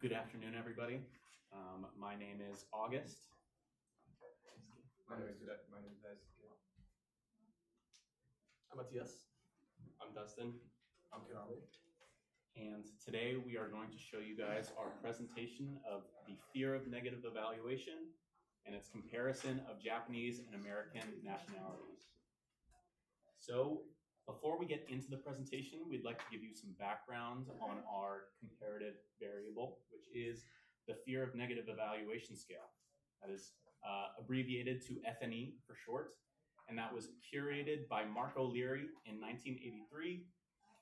Good afternoon, everybody. My name is August. My name is Daisuke. I'm Matthias. I'm Dustin. I'm Kinali. And today we are going to show you guys our presentation of the fear of negative evaluation and its comparison of Japanese and American nationalities. So before we get into the presentation, we'd like to give you some background on our comparative variable, which is the fear of negative evaluation scale. That is abbreviated to FNE for short, and that was curated by Mark O'Leary in 1983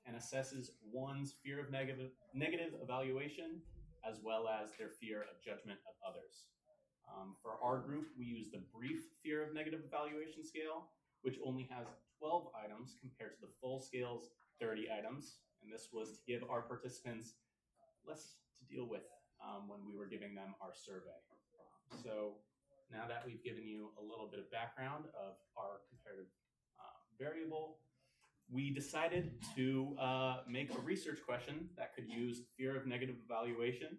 and assesses one's fear of negative evaluation as well as their fear of judgment of others. For our group, we use the brief fear of negative evaluation scale, which only has 12 items compared to the full scale's 30 items. And this was to give our participants less to deal with when we were giving them our survey. So now that we've given you a little bit of background of our comparative variable, we decided to make a research question that could use fear of negative evaluation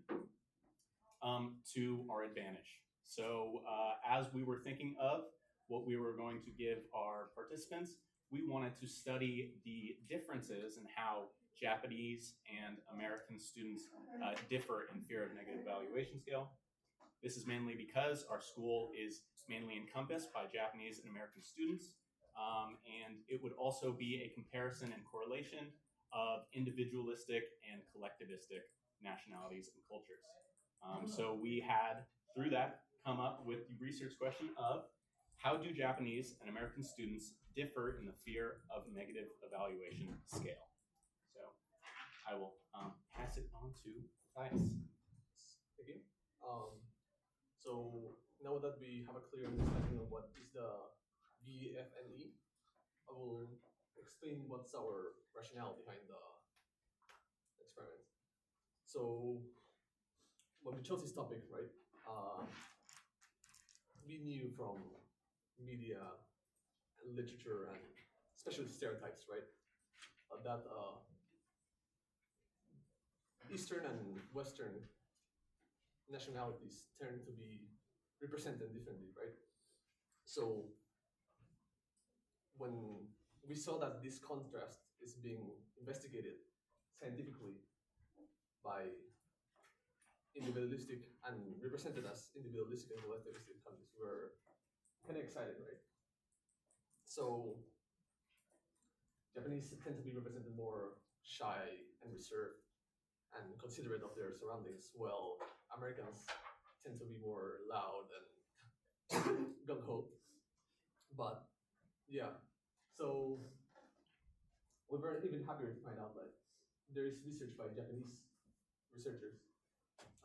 to our advantage. So as we were thinking of what we were going to give our participants, we wanted to study the differences in how Japanese and American students differ in fear of negative evaluation scale. This is mainly because our school is mainly encompassed by Japanese and American students, and it would also be a comparison and correlation of individualistic and collectivistic nationalities and cultures. So we had, through that, come up with the research question of how do Japanese and American students differ in the fear of negative evaluation scale? So I will pass it on to Matthias. Thank you. So now that we have a clear understanding of what is the VFNE, I will explain what's our rationale behind the experiment. So when we chose this topic, right, we knew from media, and literature, and especially stereotypes, right, that Eastern and Western nationalities tend to be represented differently, right? So when we saw that this contrast is being investigated scientifically by individualistic and represented as individualistic and collectivistic countries, we were kind of excited, right? So Japanese tend to be represented more shy and reserved and considerate of their surroundings, while Americans tend to be more loud and gung-ho. But yeah, so we were even happier to find out that there is research by Japanese researchers,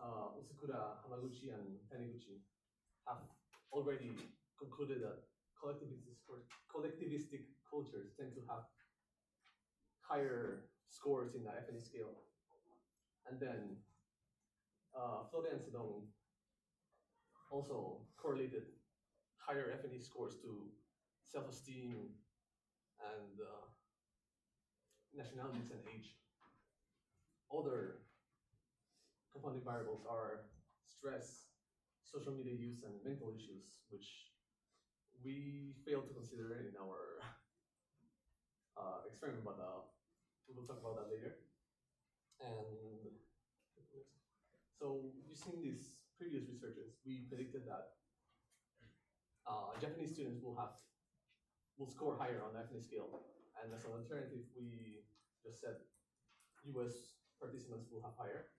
Usakura, Hamaguchi, and Taniguchi, have already concluded that collectivistic cultures tend to have higher scores in the FNE scale. And then Flode and Sedong also correlated higher FNE scores to self-esteem and nationalities and age. Other confounding variables are stress, social media use, and mental issues, which we failed to consider in our experiment, but we will talk about that later. And so using these previous researches, we predicted that Japanese students will score higher on the FNE scale, and as an alternative, we just said US participants will have higher.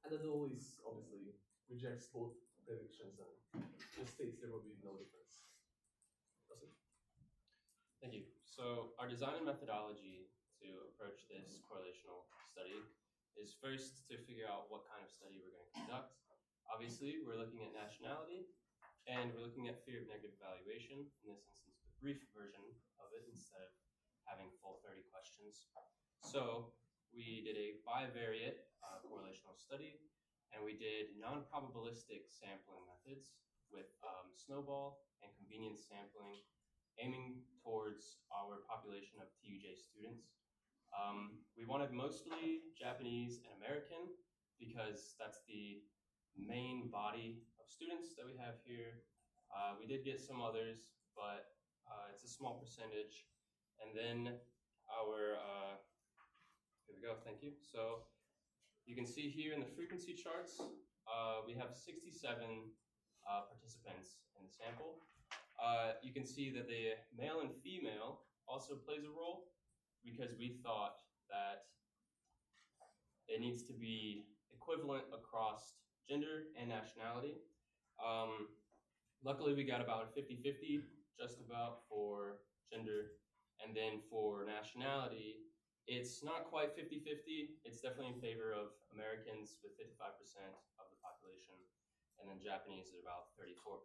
And the null is obviously rejects both predictions and just states there will be no difference. That's it. Thank you. So our design and methodology to approach this correlational study is first to figure out what kind of study we're going to conduct. Obviously, we're looking at nationality, and we're looking at fear of negative evaluation, in this instance, the brief version of it instead of having full 30 questions. So we did a bivariate correlational study, and we did non-probabilistic sampling methods with snowball and convenience sampling, aiming towards our population of TUJ students. We wanted mostly Japanese and American. because that's the main body of students that we have here. We did get some others, but it's a small percentage. And then our, here we go, thank you. So you can see here in the frequency charts, we have 67 participants in the sample. You can see that the male and female also plays a role because we thought that it needs to be equivalent across gender and nationality. Luckily, we got about 50-50, just about for gender. And then for nationality, it's not quite 50-50. It's definitely in favor of Americans with 55% of the population. And then Japanese is about 34%.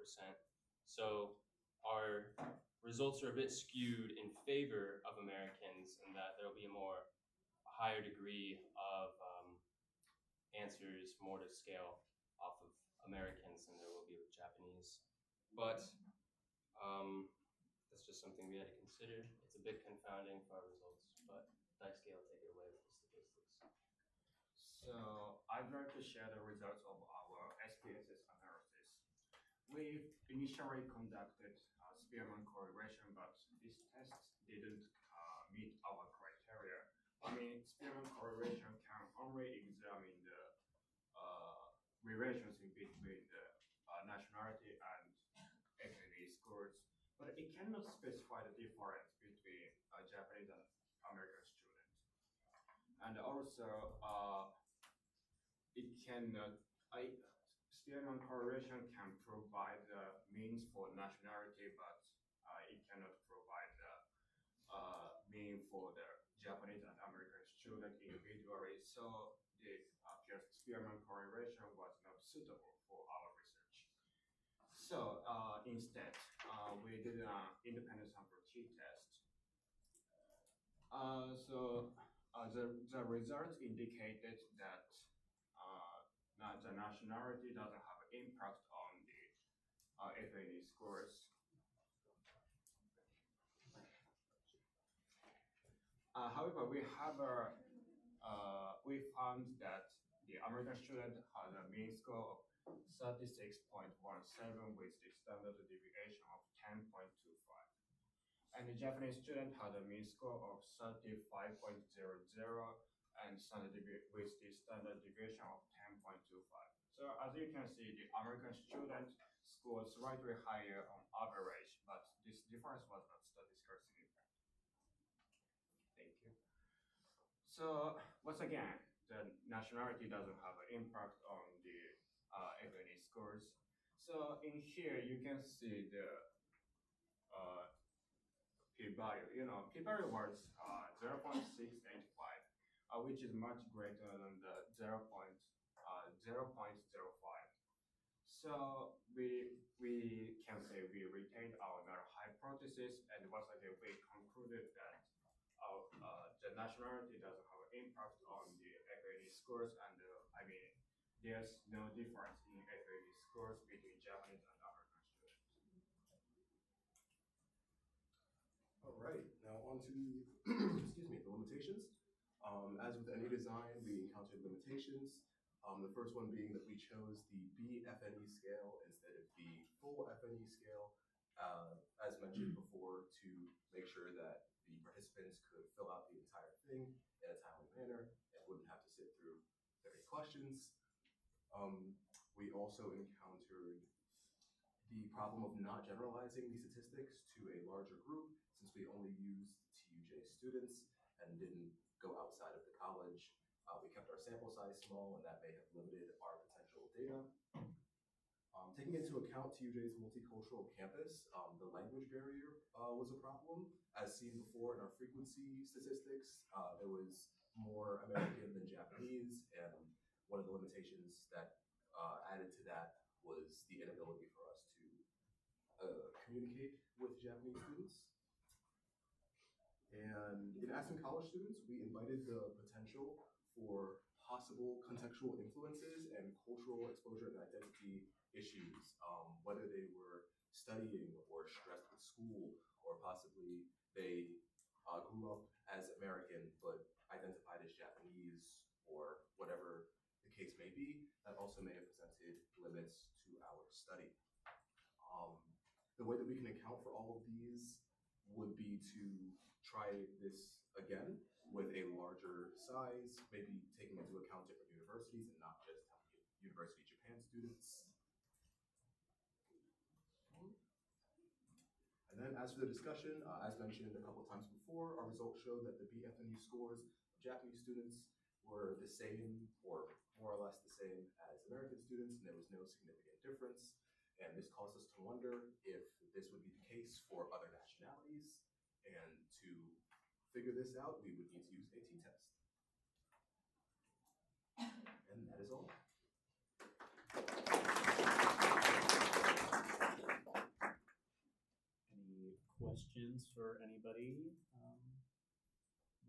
So our results are a bit skewed in favor of Americans in that there will be a higher degree of answers more to scale off of Americans than there will be with Japanese. But that's just something we had to consider. It's a bit confounding for our results, but dice scale, take it away with the statistics. So I'd like to share the results of our SPSS analysis. We initially conducted Spearman correlation, but this test didn't meet our criteria. I mean, Spearman correlation can only examine the relationship between the nationality and ethnic scores, but it cannot specify the difference between Japanese and American students. And also, it cannot. Spearman correlation can provide the means for nationality, but it cannot provide the mean for the Japanese and American student individually. So the Spearman correlation was not suitable for our research. So instead, we did an independent sample t-test. The results indicated that the nationality doesn't have an impact on the ethnic scores. However, we found that the American student had a mean score of 36.17 with the standard deviation of 10.25. And the Japanese student had a mean score of 35.00 and with the standard deviation of 10.25. So as you can see, the American student scored slightly higher on average, but this difference was not statistically significant. Thank you. So once again, the nationality doesn't have an impact on the ethnic scores. So in here, you can see the p-value. P-value was 0.685, which is much greater than the 0.05. So we can say we retained our null hypothesis, and once again we concluded that the nationality doesn't have an impact on the ethnic scores, and there's no difference in ethnic scores between Japanese and American students. All right, now on to excuse me, the limitations. As with any design, we encountered limitations. The first one being that we chose the BFNE scale instead of the full FNE scale, as mentioned before, to make sure that the participants could fill out the entire thing in a timely manner and wouldn't have to sit through 30 questions. We also encountered the problem of not generalizing the statistics to a larger group, since we only used TUJ students and didn't go outside of the college. We kept our sample size small, and that may have limited our potential data. Taking into account TUJ's multicultural campus, the language barrier was a problem. As seen before in our frequency statistics, there was more American than Japanese, and one of the limitations that added to that was the inability for us to communicate with Japanese students. And in asking college students, we invited the potential for possible contextual influences and cultural exposure and identity issues, whether they were studying or stressed with school, or possibly they grew up as American but identified as Japanese, or whatever the case may be, that also may have presented limits to our study. The way that we can account for all of these would be to try this again with a larger size, maybe taking into account different universities and not just University of Japan students. And then as for the discussion, as mentioned a couple of times before, our results showed that the BFNU scores of Japanese students were the same, or more or less the same as American students, and there was no significant difference. And this caused us to wonder if this would be the case for other nationalities. And to figure this out, we would need to use a t-test. And that is all. Any questions for anybody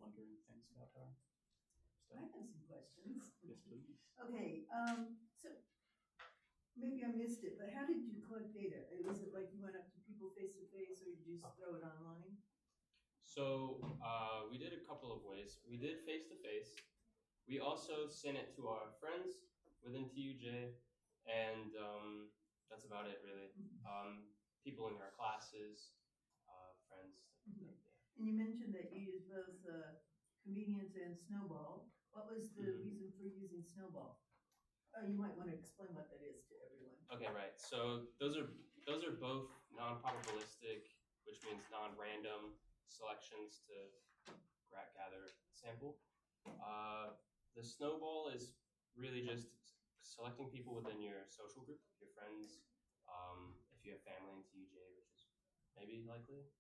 wondering things about our I study? have some questions. Yes, please. Okay, so maybe I missed it, but how did you collect data? Was it like you went up to people face to face, or you just throw it online? So we did a couple of ways. We did face to face. We also sent it to our friends within TUJ, and that's about it really. People in our classes, friends. Mhm. And you mentioned that you use both convenience and snowball. What was the reason for using snowball? Oh, you might want to explain what that is to everyone. Okay, right. So those are both non-probabilistic, which means non-random selections to gather sample. The snowball is really just selecting people within your social group, your friends, if you have family in TUJ, which is maybe likely.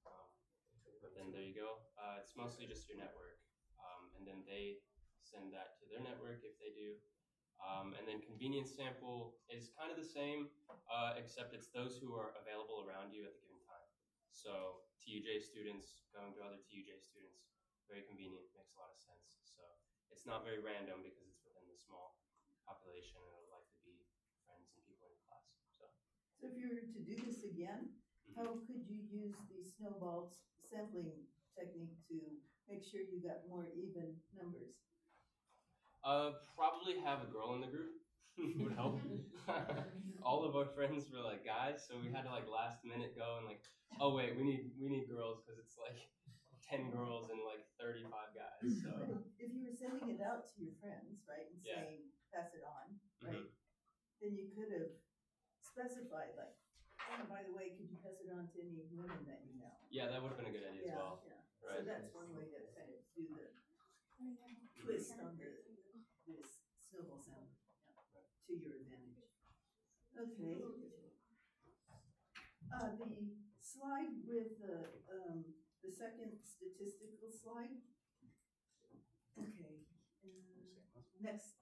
Then there you go. It's mostly just your network, and then they send that to their network if they do. And then convenience sample is kind of the same, except it's those who are available around you at the given time. So TUJ students going to other TUJ students, very convenient, makes a lot of sense. So it's not very random because it's within the small population, and it'll likely be friends and people in the class. So if you were to do this again, how could you use the snowball sampling technique to make sure you got more even numbers? Probably have a girl in the group would help. All of our friends were like guys, so we had to like last minute go and like, oh wait, we need girls because it's like 10 girls and like 35 guys. So If you were sending it out to your friends, right, and saying pass it on, right, then you could have specified like, oh, by the way, could you pass it on to any women that you know? Yeah, that would have been a good idea as well. Yeah. Right. So that's one way to kind of do the twist on this snowball sound to your advantage. Okay. The slide with the second statistical slide. Okay. Next,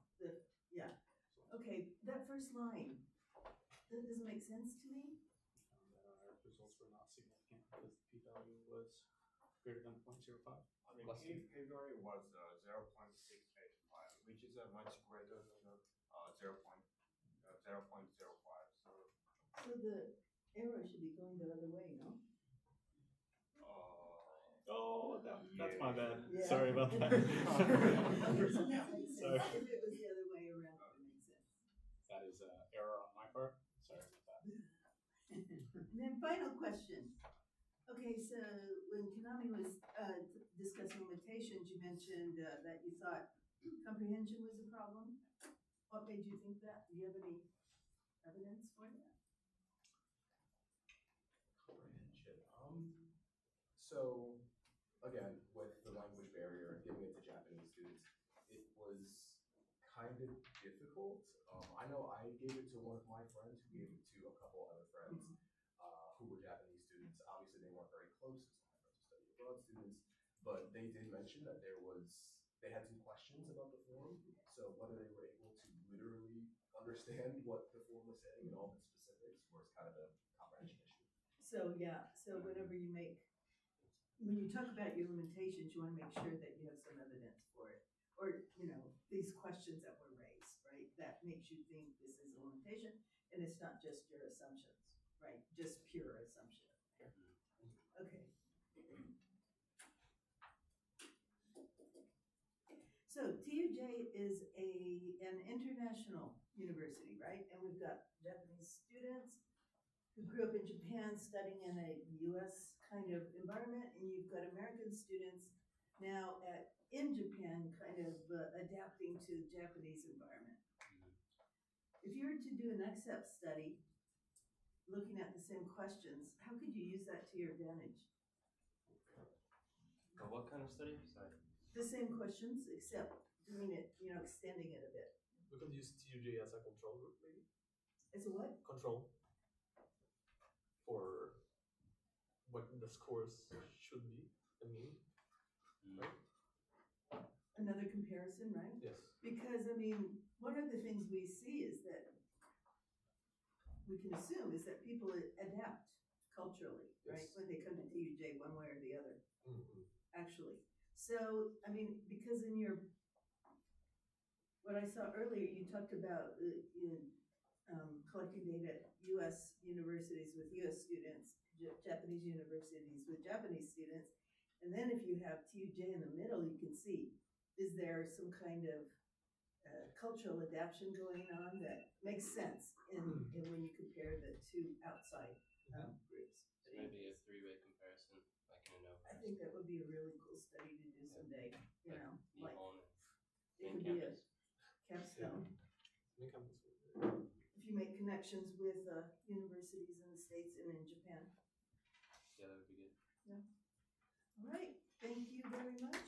okay, that first line, that doesn't make sense to me. That our results were not significant because the p-value was greater than 0.05. I mean, p-value was 0.685, which is much greater than 0.05. So the arrow should be going the other way, no? Oh, that's my bad. Yeah. Sorry about that. Okay, so that makes sense. Sorry. If it was the other way around, it would make sense. That is an error on my part. Sorry about that. And then final question. Okay, so when Konami was discussing limitations, you mentioned that you thought comprehension was a problem. What made you think that? Do you have any evidence for that? Comprehension. So again, with the language barrier and giving it to Japanese students, it was kind of difficult. I know I gave it to one of my friends who gave it to a couple other friends who were Japanese students. Obviously, they weren't very close as my friends who studied abroad students, but they did mention that they had some questions about the form. So whether they were able to literally understand what the form was saying and all the specifics was kind of a comprehension issue. So yeah, so whenever you when you talk about your limitations, you want to make sure that you have some evidence for it. Or, these questions that were raised, right? That makes you think this is a limitation and it's not just your assumptions, right? Just pure assumption. Okay. So TUJ is an international university, right? And we've got Japanese students who grew up in Japan studying in a US kind of environment, and you've got American students now in Japan kind of adapting to the Japanese environment. If you were to do an accept study looking at the same questions, how could you use that to your advantage? What kind of study? Sorry. The same questions, except doing it, extending it a bit. We could use TUJ as a control group, maybe? As a what? Control. For what the scores should be, the mean. Right? Another comparison, right? Yes. Because, one of the things we see is that we can assume is that people adapt culturally, right? Yes. When they come to TUJ one way or the other, Mm-hmm. actually. So, because what I saw earlier, you talked about collecting data at US universities with US students, Japanese universities with Japanese students. And then if you have TUJ in the middle, you can see, is there some kind of cultural adaptation going on that makes sense in when you compare the two outside groups? So maybe a three-way comparison, like in a I think that would be a really cool study to do someday, like Nihon it and could be a campus. capstone. Make a mistake. If you make connections with universities in the States and in Japan. Yeah, that would be good. All right, thank you very much.